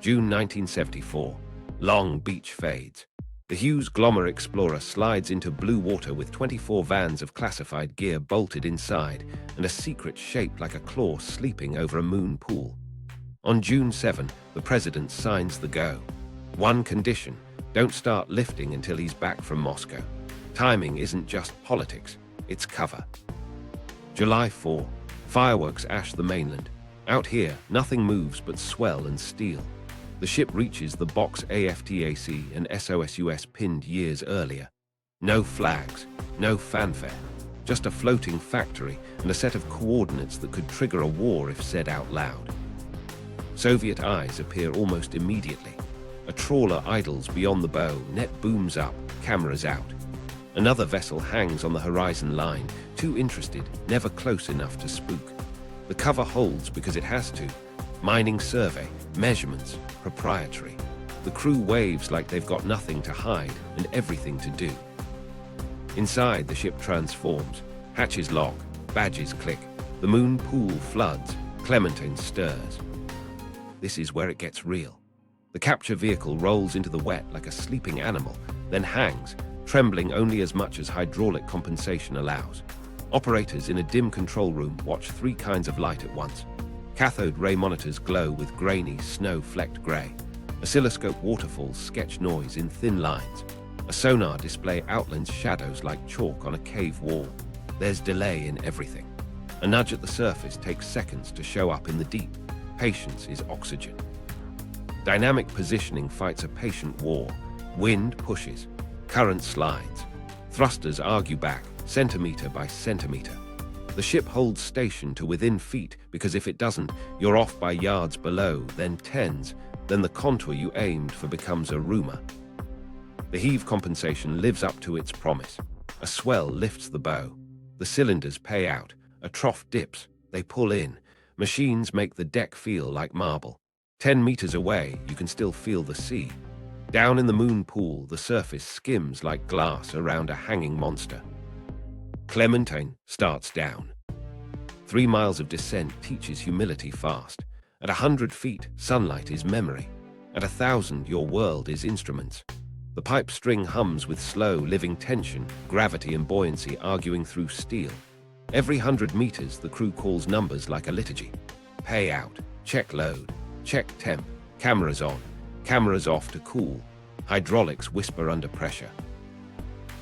June 1974. Long Beach fades. The Hughes Glomar Explorer slides into blue water with 24 vans of classified gear bolted inside and a secret shaped like a claw sleeping over a moon pool. On June 7, the president signs the go. One condition: don't start lifting until he's back from Moscow. Timing isn't just politics, it's cover. July 4. Fireworks ash the mainland. Out here, nothing moves but swell and steel. The ship reaches the box AFTAC and SOSUS pinned years earlier. No flags, no fanfare, just a floating factory and a set of coordinates that could trigger a war if said out loud. Soviet eyes appear almost immediately. A trawler idles beyond the bow, net booms up, cameras out. Another vessel hangs on the horizon line, too interested, never close enough to spook. The cover holds because it has to. Mining survey, measurements, proprietary. The crew waves like they've got nothing to hide and everything to do. Inside, the ship transforms. Hatches lock, badges click. The moon pool floods, Clementine stirs. This is where it gets real. The capture vehicle rolls into the wet like a sleeping animal, then hangs, trembling only as much as hydraulic compensation allows. Operators in a dim control room watch 3 kinds of light at once. Cathode ray monitors glow with grainy, snow-flecked gray. Oscilloscope waterfalls sketch noise in thin lines. A sonar display outlines shadows like chalk on a cave wall. There's delay in everything. A nudge at the surface takes seconds to show up in the deep. Patience is oxygen. Dynamic positioning fights a patient war. Wind pushes. Current slides. Thrusters argue back, centimeter by centimeter. The ship holds station to within feet because if it doesn't, you're off by yards below, then tens, then the contour you aimed for becomes a rumor. The heave compensation lives up to its promise. A swell lifts the bow. The cylinders pay out. A trough dips. They pull in. Machines make the deck feel like marble. 10 meters away, you can still feel the sea. Down in the moon pool, the surface skims like glass around a hanging monster. Clementine starts down. 3 miles of descent teaches humility fast. At 100 feet, sunlight is memory. At 1,000, your world is instruments. The pipe string hums with slow, living tension, gravity and buoyancy arguing through steel. Every 100 meters, the crew calls numbers like a liturgy. Pay out, check load, check temp, cameras on, cameras off to cool. Hydraulics whisper under pressure.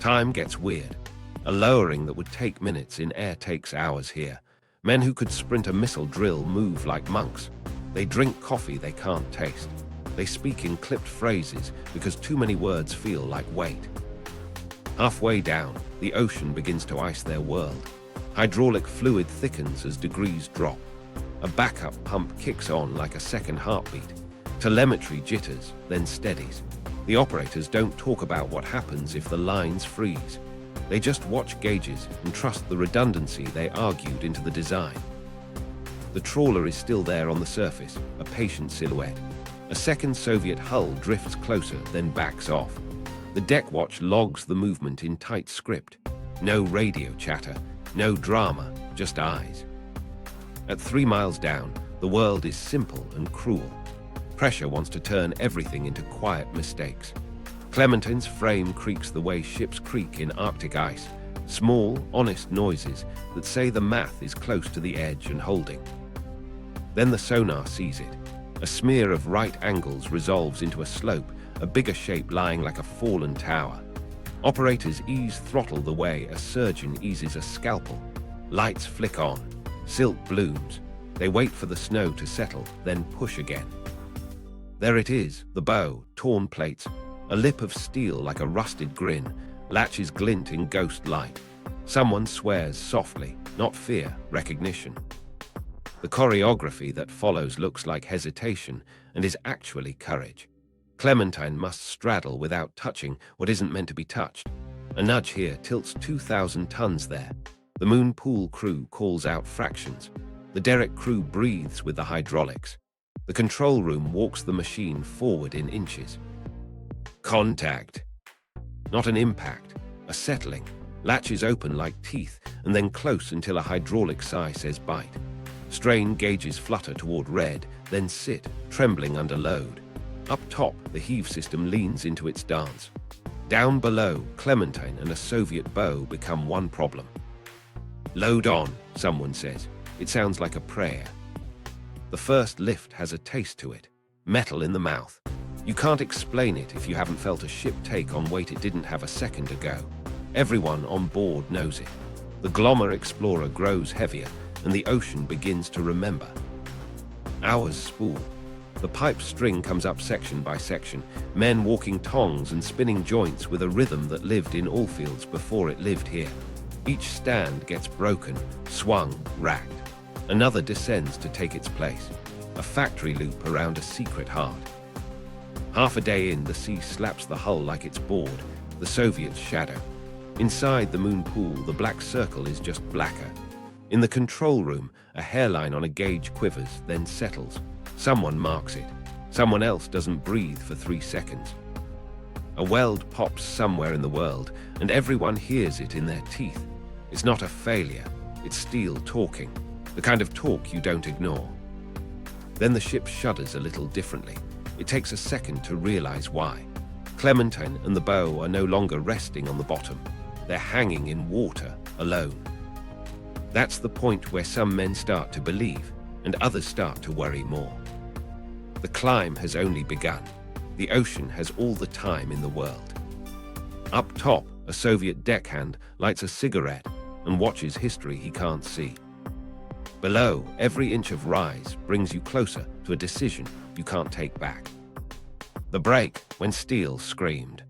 Time gets weird. A lowering that would take minutes in air takes hours here. Men who could sprint a missile drill move like monks. They drink coffee they can't taste. They speak in clipped phrases because too many words feel like weight. Halfway down, the ocean begins to ice their world. Hydraulic fluid thickens as degrees drop. A backup pump kicks on like a second heartbeat. Telemetry jitters, then steadies. The operators don't talk about what happens if the lines freeze. They just watch gauges and trust the redundancy they argued into the design. The trawler is still there on the surface, a patient silhouette. A second Soviet hull drifts closer, then backs off. The deck watch logs the movement in tight script. No radio chatter, no drama, just eyes. At 3 miles down, the world is simple and cruel. Pressure wants to turn everything into quiet mistakes. Clementine's frame creaks the way ships creak in Arctic ice. Small, honest noises that say the math is close to the edge and holding. Then the sonar sees it. A smear of right angles resolves into a slope, a bigger shape lying like a fallen tower. Operators ease throttle the way a surgeon eases a scalpel. Lights flick on. Silt blooms. They wait for the snow to settle, then push again. There it is, the bow, torn plates, a lip of steel like a rusted grin, latches glint in ghost light. Someone swears softly, not fear, recognition. The choreography that follows looks like hesitation and is actually courage. Clementine must straddle without touching what isn't meant to be touched. A nudge here tilts 2,000 tons there. The moon pool crew calls out fractions. The derrick crew breathes with the hydraulics. The control room walks the machine forward in inches. Contact. Not an impact, a settling. Latches open like teeth and then close until a hydraulic sigh says bite. Strain gauges flutter toward red, then sit, trembling under load. Up top, the heave system leans into its dance. Down below, Clementine and a Soviet bow become one problem. "Load on," someone says. It sounds like a prayer. The first lift has a taste to it. Metal in the mouth. You can't explain it if you haven't felt a ship take on weight it didn't have a second ago. Everyone on board knows it. The Glomar Explorer grows heavier, and the ocean begins to remember. Hours spool. The pipe string comes up section by section, men walking tongs and spinning joints with a rhythm that lived in all fields before it lived here. Each stand gets broken, swung, racked. Another descends to take its place. A factory loop around a secret heart. Half a day in, the sea slaps the hull like it's bored, the Soviet's shadow. Inside the moon pool, the black circle is just blacker. In the control room, a hairline on a gauge quivers, then settles. Someone marks it. Someone else doesn't breathe for 3 seconds. A weld pops somewhere in the world, and everyone hears it in their teeth. It's not a failure. It's steel talking, the kind of talk you don't ignore. Then the ship shudders a little differently. It takes a second to realize why. Clementine and the bow are no longer resting on the bottom. They're hanging in water, alone. That's the point where some men start to believe, and others start to worry more. The climb has only begun. The ocean has all the time in the world. Up top, a Soviet deckhand lights a cigarette and watches history he can't see. Below, every inch of rise brings you closer to a decision you can't take back. The break when steel screamed.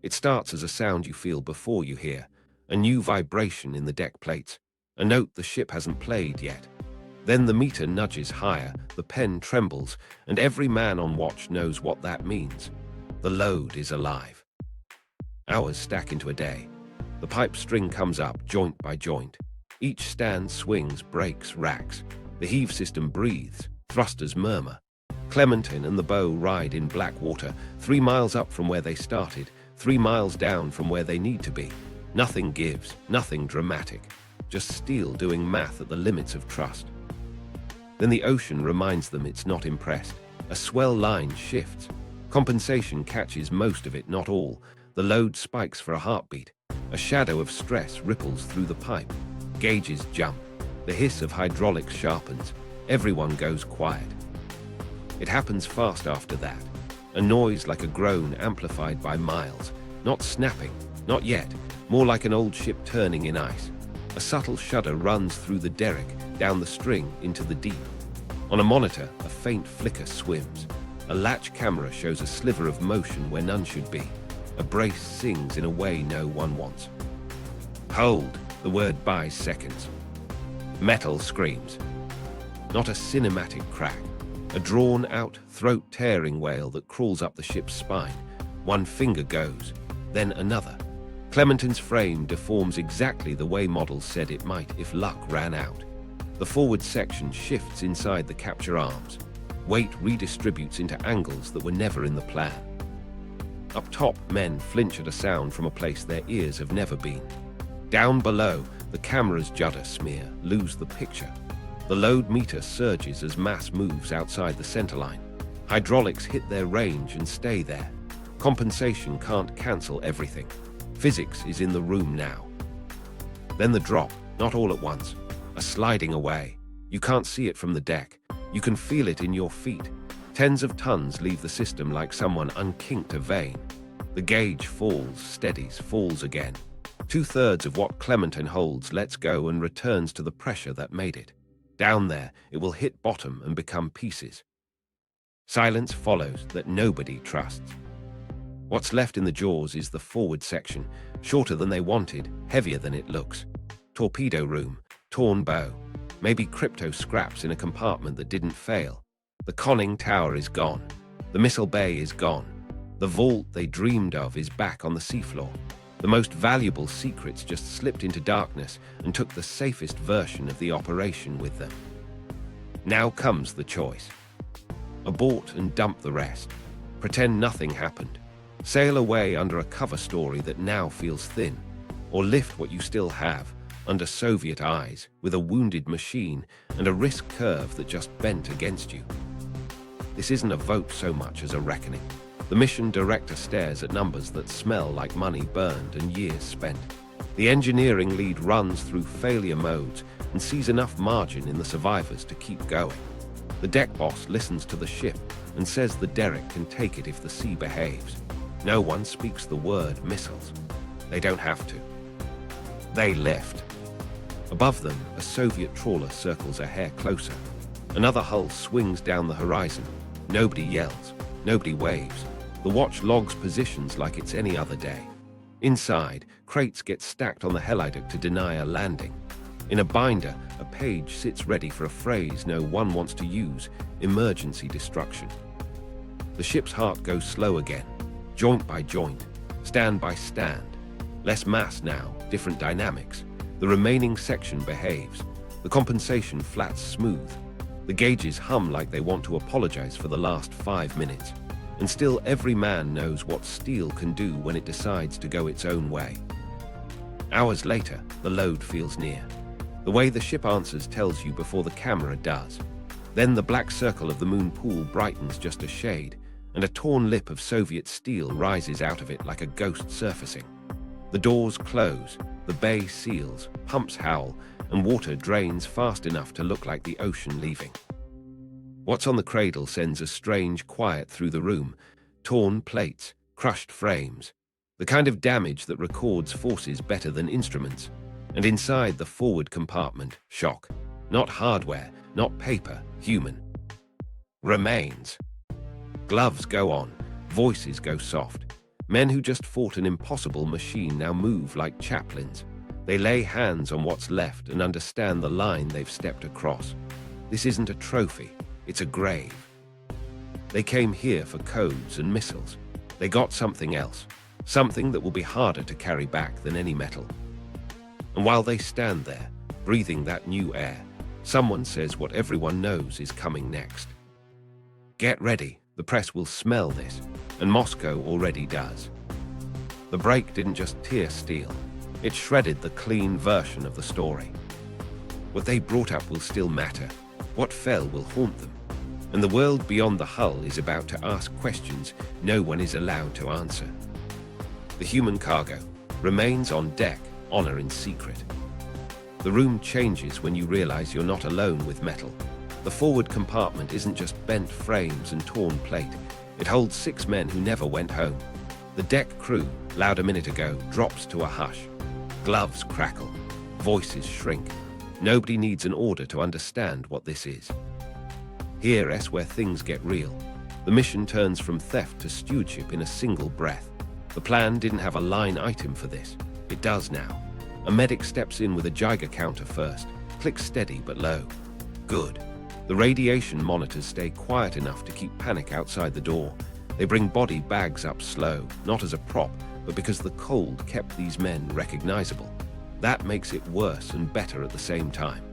It starts as a sound you feel before you hear, a new vibration in the deck plates, a note the ship hasn't played yet. Then the meter nudges higher, the pen trembles, and every man on watch knows what that means. The load is alive. Hours stack into a day. The pipe string comes up joint by joint. Each stand swings, breaks, racks. The heave system breathes, thrusters murmur. Clementine and the bow ride in black water, 3 miles up from where they started, 3 miles down from where they need to be. Nothing gives, nothing dramatic. Just steel doing math at the limits of trust. Then the ocean reminds them it's not impressed. A swell line shifts. Compensation catches most of it, not all. The load spikes for a heartbeat. A shadow of stress ripples through the pipe. Gauges jump. The hiss of hydraulics sharpens. Everyone goes quiet. It happens fast after that. A noise like a groan amplified by miles. Not snapping, not yet. More like an old ship turning in ice. A subtle shudder runs through the derrick, down the string, into the deep. On a monitor, a faint flicker swims. A latch camera shows a sliver of motion where none should be. A brace sings in a way no one wants. Hold, the word buys seconds. Metal screams. Not a cinematic crack. A drawn-out, throat-tearing wail that crawls up the ship's spine. One finger goes, then another. Clementine's frame deforms exactly the way models said it might if luck ran out. The forward section shifts inside the capture arms. Weight redistributes into angles that were never in the plan. Up top, men flinch at a sound from a place their ears have never been. Down below, the camera's judder smear lose the picture. The load meter surges as mass moves outside the centerline. Hydraulics hit their range and stay there. Compensation can't cancel everything. Physics is in the room now. Then the drop, not all at once. A sliding away. You can't see it from the deck. You can feel it in your feet. Tens of tons leave the system like someone unkinked a vein. The gauge falls, steadies, falls again. 2/3 of what Clementine holds lets go and returns to the pressure that made it. Down there, it will hit bottom and become pieces. Silence follows that nobody trusts. What's left in the jaws is the forward section, shorter than they wanted, heavier than it looks. Torpedo room, torn bow, maybe crypto scraps in a compartment that didn't fail. The conning tower is gone. The missile bay is gone. The vault they dreamed of is back on the seafloor. The most valuable secrets just slipped into darkness and took the safest version of the operation with them. Now comes the choice. Abort and dump the rest. Pretend nothing happened. Sail away under a cover story that now feels thin. Or lift what you still have, under Soviet eyes, with a wounded machine and a risk curve that just bent against you. This isn't a vote so much as a reckoning. The mission director stares at numbers that smell like money burned and years spent. The engineering lead runs through failure modes and sees enough margin in the survivors to keep going. The deck boss listens to the ship and says the derrick can take it if the sea behaves. No one speaks the word missiles. They don't have to. They lift. Above them, a Soviet trawler circles a hair closer. Another hull swings down the horizon. Nobody yells. Nobody waves. The watch logs positions like it's any other day. Inside, crates get stacked on the helideck to deny a landing. In a binder, a page sits ready for a phrase no one wants to use: emergency destruction. The ship's heart goes slow again, joint by joint, stand by stand. Less mass now, different dynamics. The remaining section behaves. The compensation flats smooth. The gauges hum like they want to apologize for the last 5 minutes. And still every man knows what steel can do when it decides to go its own way. Hours later, the load feels near. The way the ship answers tells you before the camera does. Then the black circle of the moon pool brightens just a shade, and a torn lip of Soviet steel rises out of it like a ghost surfacing. The doors close, the bay seals, pumps howl, and water drains fast enough to look like the ocean leaving. What's on the cradle sends a strange quiet through the room. Torn plates, crushed frames, the kind of damage that records forces better than instruments. And inside the forward compartment, shock. Not hardware, not paper, human. Remains. Gloves go on, voices go soft. Men who just fought an impossible machine now move like chaplains. They lay hands on what's left and understand the line they've stepped across. This isn't a trophy. It's a grave. They came here for codes and missiles. They got something else, something that will be harder to carry back than any metal. And while they stand there, breathing that new air, someone says what everyone knows is coming next. Get ready, the press will smell this, and Moscow already does. The break didn't just tear steel, it shredded the clean version of the story. What they brought up will still matter. What fell will haunt them, and the world beyond the hull is about to ask questions no one is allowed to answer. The human cargo remains on deck, honor in secret. The room changes when you realize you're not alone with metal. The forward compartment isn't just bent frames and torn plate. It holds 6 men who never went home. The deck crew, loud a minute ago, drops to a hush. Gloves crackle, voices shrink. Nobody needs an order to understand what this is. Here's where things get real. The mission turns from theft to stewardship in a single breath. The plan didn't have a line item for this. It does now. A medic steps in with a Geiger counter first, clicks steady but low. Good. The radiation monitors stay quiet enough to keep panic outside the door. They bring body bags up slow, not as a prop, but because the cold kept these men recognizable. That makes it worse and better at the same time.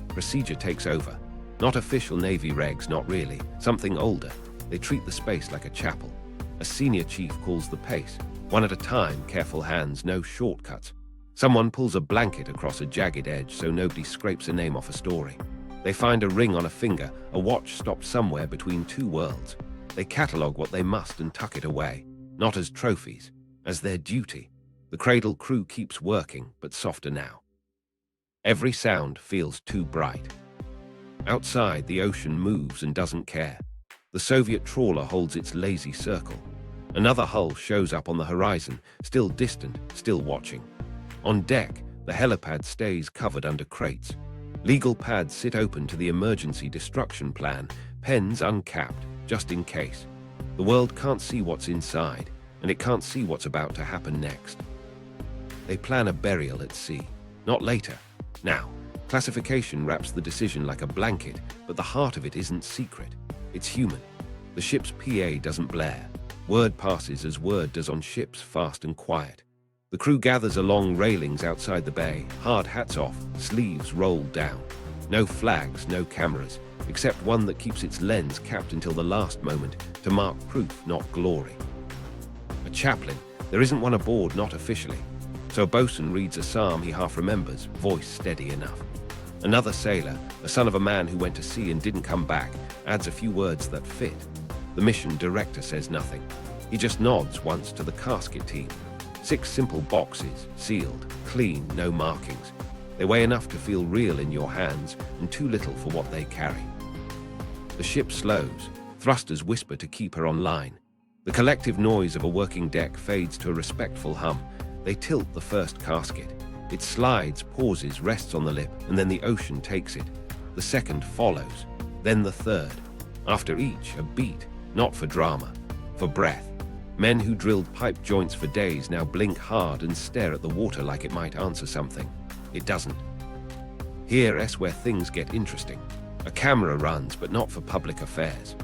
Procedure takes over. Not official Navy regs, not really. Something older. They treat the space like a chapel. A senior chief calls the pace. One at a time, careful hands, no shortcuts. Someone pulls a blanket across a jagged edge so nobody scrapes a name off a story. They find a ring on a finger, a watch stopped somewhere between 2 worlds. They catalog what they must and tuck it away. Not as trophies, as their duty. The cradle crew keeps working, but softer now. Every sound feels too bright. Outside, the ocean moves and doesn't care. The Soviet trawler holds its lazy circle. Another hull shows up on the horizon, still distant, still watching. On deck, the helipad stays covered under crates. Legal pads sit open to the emergency destruction plan, pens uncapped, just in case. The world can't see what's inside, and it can't see what's about to happen next. They plan a burial at sea, not later, now. Classification wraps the decision like a blanket, but the heart of it isn't secret. It's human. The ship's PA doesn't blare. Word passes as word does on ships, fast and quiet. The crew gathers along railings outside the bay, hard hats off, sleeves rolled down. No flags, no cameras, except one that keeps its lens capped until the last moment to mark proof, not glory. A chaplain. There isn't one aboard, not officially. So a bosun reads a psalm he half remembers, voice steady enough. Another sailor, a son of a man who went to sea and didn't come back, adds a few words that fit. The mission director says nothing. He just nods once to the casket team. 6 simple boxes, sealed, clean, no markings. They weigh enough to feel real in your hands and too little for what they carry. The ship slows. Thrusters whisper to keep her online. The collective noise of a working deck fades to a respectful hum. They tilt the first casket. It slides, pauses, rests on the lip, and then the ocean takes it. The second follows, then the third. After each, a beat, not for drama, for breath. Men who drilled pipe joints for days now blink hard and stare at the water like it might answer something. It doesn't. Here's where things get interesting. A camera runs, but not for public affairs.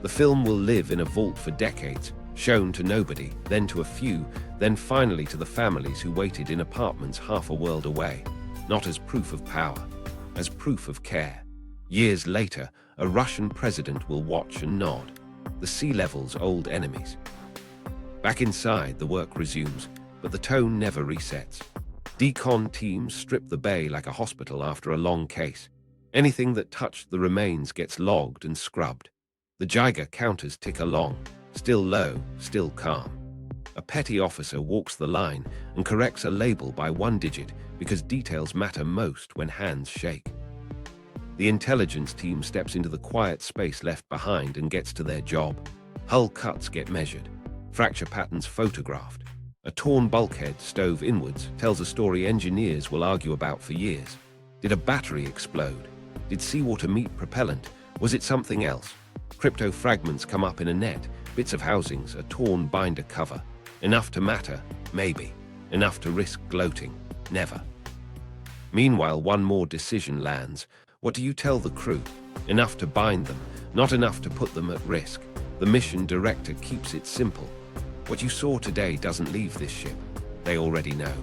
The film will live in a vault for decades, shown to nobody, then to a few, then finally to the families who waited in apartments half a world away, not as proof of power, as proof of care. Years later, a Russian president will watch and nod. The sea level's old enemies. Back inside, the work resumes, but the tone never resets. Decon teams strip the bay like a hospital after a long case. Anything that touched the remains gets logged and scrubbed. The Geiger counters tick along, still low, still calm. A petty officer walks the line and corrects a label by 1 digit because details matter most when hands shake. The intelligence team steps into the quiet space left behind and gets to their job. Hull cuts get measured, fracture patterns photographed. A torn bulkhead stove inwards tells a story engineers will argue about for years. Did a battery explode? Did seawater meet propellant? Was it something else? Crypto fragments come up in a net, bits of housings, a torn binder cover. Enough to matter? Maybe. Enough to risk gloating? Never. Meanwhile, one more decision lands. What do you tell the crew? Enough to bind them, not enough to put them at risk. The mission director keeps it simple. What you saw today doesn't leave this ship. They already know.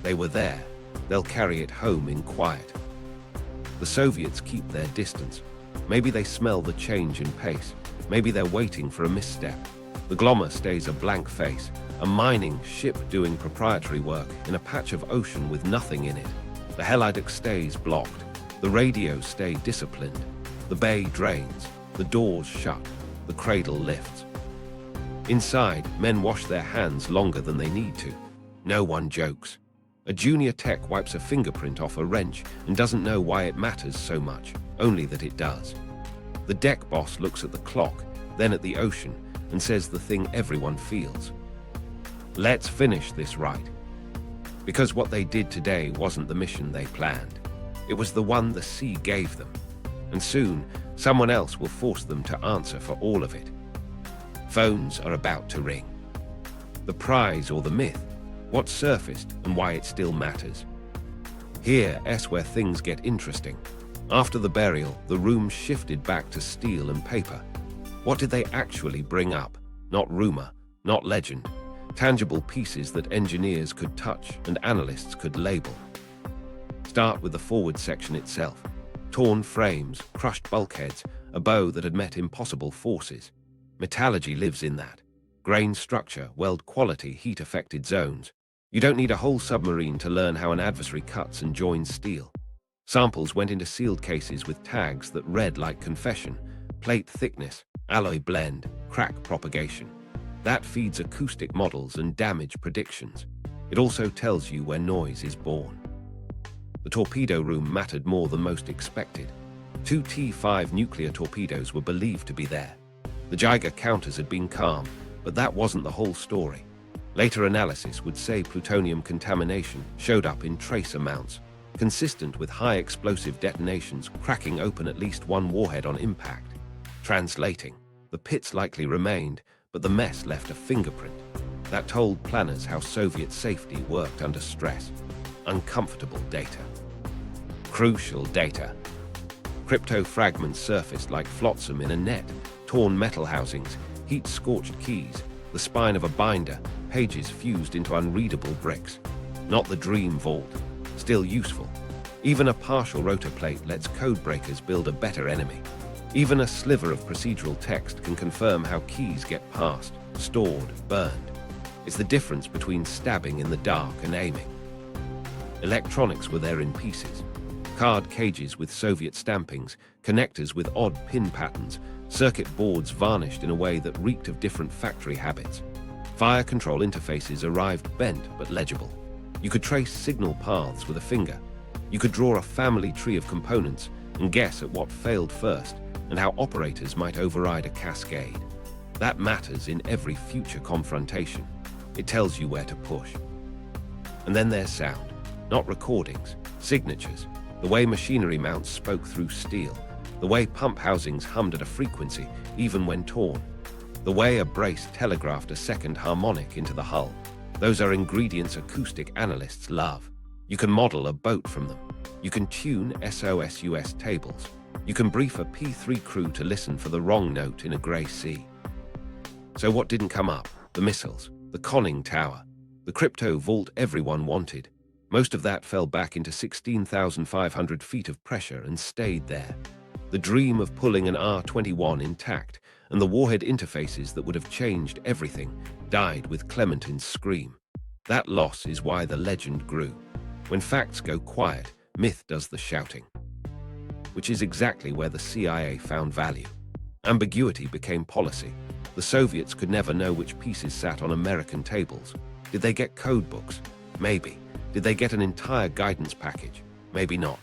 They were there. They'll carry it home in quiet. The Soviets keep their distance. Maybe they smell the change in pace. Maybe they're waiting for a misstep. The Glomar stays a blank face, a mining ship doing proprietary work in a patch of ocean with nothing in it. The Helidux stays blocked. The radios stay disciplined. The bay drains. The doors shut. The cradle lifts. Inside, men wash their hands longer than they need to. No one jokes. A junior tech wipes a fingerprint off a wrench and doesn't know why it matters so much, only that it does. The deck boss looks at the clock, then at the ocean, and says the thing everyone feels. Let's finish this right. Because what they did today wasn't the mission they planned. It was the one the sea gave them. And soon, someone else will force them to answer for all of it. Phones are about to ring. The prize or the myth, what surfaced and why it still matters. Here's where things get interesting. After the burial, the room shifted back to steel and paper. What did they actually bring up? Not rumor, not legend. Tangible pieces that engineers could touch and analysts could label. Start with the forward section itself. Torn frames, crushed bulkheads, a bow that had met impossible forces. Metallurgy lives in that. Grain structure, weld quality, heat-affected zones. You don't need a whole submarine to learn how an adversary cuts and joins steel. Samples went into sealed cases with tags that read like confession, plate thickness, alloy blend, crack propagation. That feeds acoustic models and damage predictions. It also tells you where noise is born. The torpedo room mattered more than most expected. 2 T-5 nuclear torpedoes were believed to be there. The Geiger counters had been calm, but that wasn't the whole story. Later analysis would say plutonium contamination showed up in trace amounts, consistent with high explosive detonations cracking open at least one warhead on impact. Translating, the pits likely remained, but the mess left a fingerprint. That told planners how Soviet safety worked under stress. Uncomfortable data. Crucial data. Crypto fragments surfaced like flotsam in a net, torn metal housings, heat-scorched keys, the spine of a binder, pages fused into unreadable bricks. Not the dream vault, still useful. Even a partial rotor plate lets codebreakers build a better enemy. Even a sliver of procedural text can confirm how keys get passed, stored, burned. It's the difference between stabbing in the dark and aiming. Electronics were there in pieces. Card cages with Soviet stampings, connectors with odd pin patterns, circuit boards varnished in a way that reeked of different factory habits. Fire control interfaces arrived bent but legible. You could trace signal paths with a finger. You could draw a family tree of components and guess at what failed first and how operators might override a cascade. That matters in every future confrontation. It tells you where to push. And then there's sound, not recordings, signatures, the way machinery mounts spoke through steel, the way pump housings hummed at a frequency even when torn, the way a brace telegraphed a second harmonic into the hull. Those are ingredients acoustic analysts love. You can model a boat from them. You can tune SOSUS tables. You can brief a P3 crew to listen for the wrong note in a grey sea. So what didn't come up? The missiles, the conning tower, the crypto vault everyone wanted. Most of that fell back into 16,500 feet of pressure and stayed there. The dream of pulling an R-21 intact and the warhead interfaces that would have changed everything died with Clementine's scream. That loss is why the legend grew. When facts go quiet, myth does the shouting. Which is exactly where the CIA found value. Ambiguity became policy. The Soviets could never know which pieces sat on American tables. Did they get code books? Maybe. Did they get an entire guidance package? Maybe not.